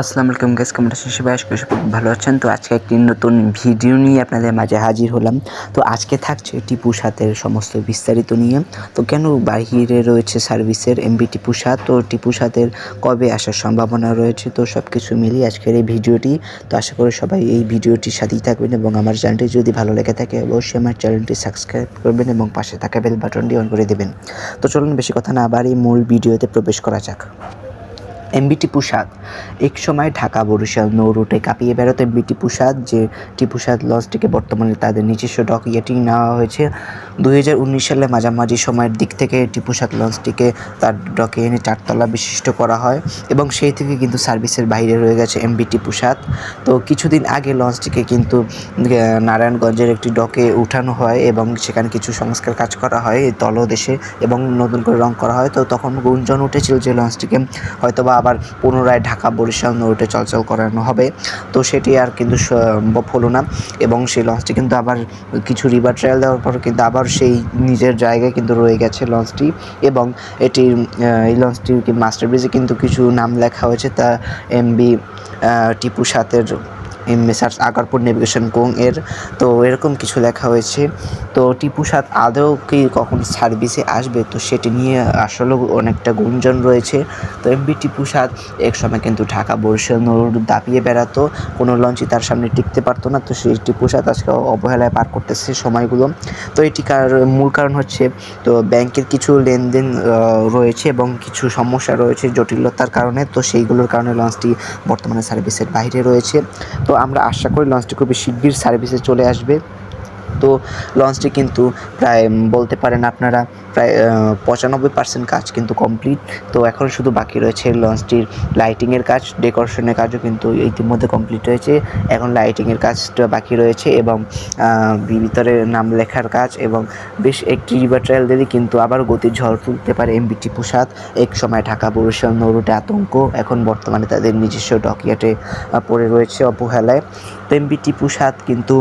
আসসালামু আলাইকুম গাইস, কেমন আছেন সবাই? আশা করি সবাই ভালো আছেন। তো আজকে একটি নতুন ভিডিও নিয়ে আপনাদের মাঝে হাজির হলাম। তো আজকে থাকছে টিপু সাতের সমস্ত বিস্তারিত নিয়ে। তো কেন বাহিরে রয়েছে সার্ভিসের এমবি টিপু সাত, তো টিপু সাতের কবে আসার সম্ভাবনা রয়েছে, তো সব কিছু মিলিয়ে আজকের এই ভিডিওটি। তো আশা করি সবাই এই ভিডিওটির সাথেই থাকবেন এবং আমার চ্যানেলটি যদি ভালো লেগে থাকে অবশ্যই আমার চ্যানেলটি সাবস্ক্রাইব করবেন এবং পাশে থাকা বেল বাটনটি অন করে দেবেন। তো চলুন বেশি কথা না বাড়িয়ে মূল ভিডিওতে প্রবেশ করা যাক। এমবি টিপু সাত এক সময় ঢাকা বরিশাল নৌ রুটে কাঁপিয়ে বেড়াতো এমবি টিপু সাত, যে টিপু সাত লঞ্চটিকে বর্তমানে তাদের নিজস্ব ডকইয়ার্ডে নেওয়া হয়েছে। 2019 সালে মাঝামাঝি সময়ের দিক থেকে টিপু সাত লঞ্চটিকে তার ডকে এনে 4 তলা বিশিষ্ট করা হয় এবং সেই থেকে কিন্তু সার্ভিসের বাইরে রয়ে গেছে এমবি টিপু সাত। তো কিছুদিন আগে লঞ্চটিকে কিন্তু নারায়ণগঞ্জের একটি ডকে উঠানো হয় এবং সেখানে কিছু সংস্কার কাজ করা হয় তলদেশে এবং নতুন করে রং করা হয়। তো তখন গুঞ্জন উঠেছিল যে লঞ্চটিকে হয়তোবা আবার পুনরায় ঢাকা বরিশাল নৌরুটে চলাচল করানো হবে। তো সেটি আর কিন্তু সম্ভব হলো না এবং সেই লঞ্চটি কিন্তু আবার কিছু রিভার ট্রায়াল দেওয়ার পর কিন্তু আবার সেই নিজের জায়গায় কিন্তু রয়ে গেছে লঞ্চটি। এবং এটির এই লঞ্চটির মাস্টার ব্রিজে কিন্তু কিছু নাম লেখা হয়েছে, তা এমবি টিপু সাতের মেসার্স আগারপুর নেভিগেশন কোং এর, তো এরকম কিছু লেখা হয়েছে। তো টিপু সাত আদৌ কি কখন সার্ভিসে আসবে, তো সেটি নিয়ে আসলেও অনেকটা গুঞ্জন রয়েছে। তো এমবি টিপু সাত এক সময় কিন্তু ঢাকা বরিশাল নৌরুট দাপিয়ে বেড়াতো, কোনো লঞ্চই তার সামনে টিকতে পারতো না। তো সেই টিপু সাত আজকে অবহেলায় পার করতেছে সময়গুলো। তো এটিকার মূল কারণ হচ্ছে, তো ব্যাংকের কিছু লেনদেন রয়েছে এবং কিছু সমস্যা রয়েছে জটিলতার কারণে। তো সেইগুলোর কারণে লঞ্চটি বর্তমানে সার্ভিসের বাইরে রয়েছে। তো আমরা আশা করি লঞ্চটি খুবই শিগগির সার্ভিসে চলে আসবে। তো লঞ্চটি কিন্তু প্রায় বলতে পারেন আপনারা প্রায় 95% কাজ কিন্তু কমপ্লিট। তো এখন শুধু বাকি রয়েছে লঞ্চটির লাইটিংয়ের কাজ, ডেকোরেশনের কাজও কিন্তু ইতিমধ্যে কমপ্লিট হয়েছে। এখন লাইটিংয়ের কাজটা বাকি রয়েছে এবং ভিতরে নাম লেখার কাজ এবং বেশ একটি রিভার ট্রায়াল দিলে কিন্তু আবার গতির ঝড় তুলতে পারে এমবি টিপু সাত। এক সময় ঢাকা বরিশাল নৌরুটে আতঙ্ক, এখন বর্তমানে তাদের নিজস্ব ডকইয়ার্ডে পড়ে রয়েছে অবহেলায়। তো এমবি টিপু সাত কিন্তু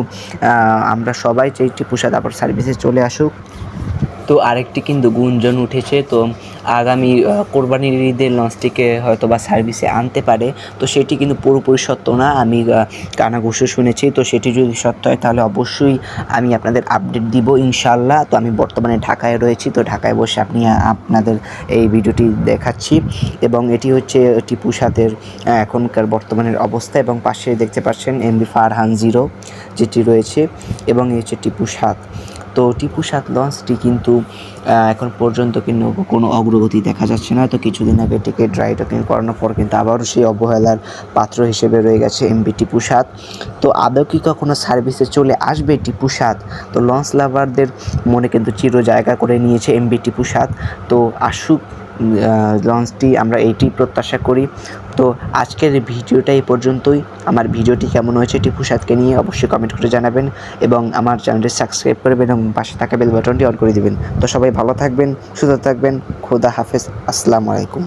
আমরা সবাই চাই টিপু সাত আবার সার্ভিসে চলে আসুক। তো আরেকটি কিন্তু গুঞ্জন উঠেছে, তো আগামী কোরবানির ঈদে লঞ্চটিকে হয়তো বা সার্ভিসে আনতে পারে। তো সেটি কিন্তু পুরোপুরি সত্য না, আমি কানাঘুষো শুনেছি। তো সেটি যদি সত্য হয় তাহলে অবশ্যই আমি আপনাদের আপডেট দিব ইনশাল্লাহ। তো আমি বর্তমানে ঢাকায় রয়েছি, তো ঢাকায় বসে আপনাদের এই ভিডিওটি দেখাচ্ছি এবং এটি হচ্ছে টিপু সাতের এখনকার বর্তমানের অবস্থা এবং পাশে দেখতে পাচ্ছেন এমবি ফারহান 0 যেটি রয়েছে এবং এই হচ্ছে টিপু সাত। তো টিপু সাত লঞ্চটি কিন্তু এখন পর্যন্ত কিন্তু কোনো অগ্রগতি দেখা যাচ্ছে না। তো কিছুদিন আগে টিকিট ড্রাই ডকিং করানোর পর কিন্তু আবারও সেই অবহেলার পাত্র হিসেবে রয়ে গেছে এমবি টিপু সাত। তো আদৌ কি কখনো সার্ভিসে চলে আসবে টিপু সাত? তো লঞ্চ লাভারদের মনে কিন্তু চির জায়গা করে নিয়েছে এমবি টিপু সাত। তো আসুক লঞ্চটি, আমরা এইটি প্রত্যাশা করি। তো আজকের ভিডিওটা এই পর্যন্তই। আমার ভিডিওটি কেমন হয়েছে টিপু সাতকে নিয়ে অবশ্যই কমেন্ট করে জানাবেন এবং আমার চ্যানেলটি সাবস্ক্রাইব করবেন এবং পাশে থাকা বেল বাটনটি অন করে দিবেন। তো সবাই ভালো থাকবেন, সুস্থ থাকবেন। খোদা হাফেজ, আসসালামু আলাইকুম।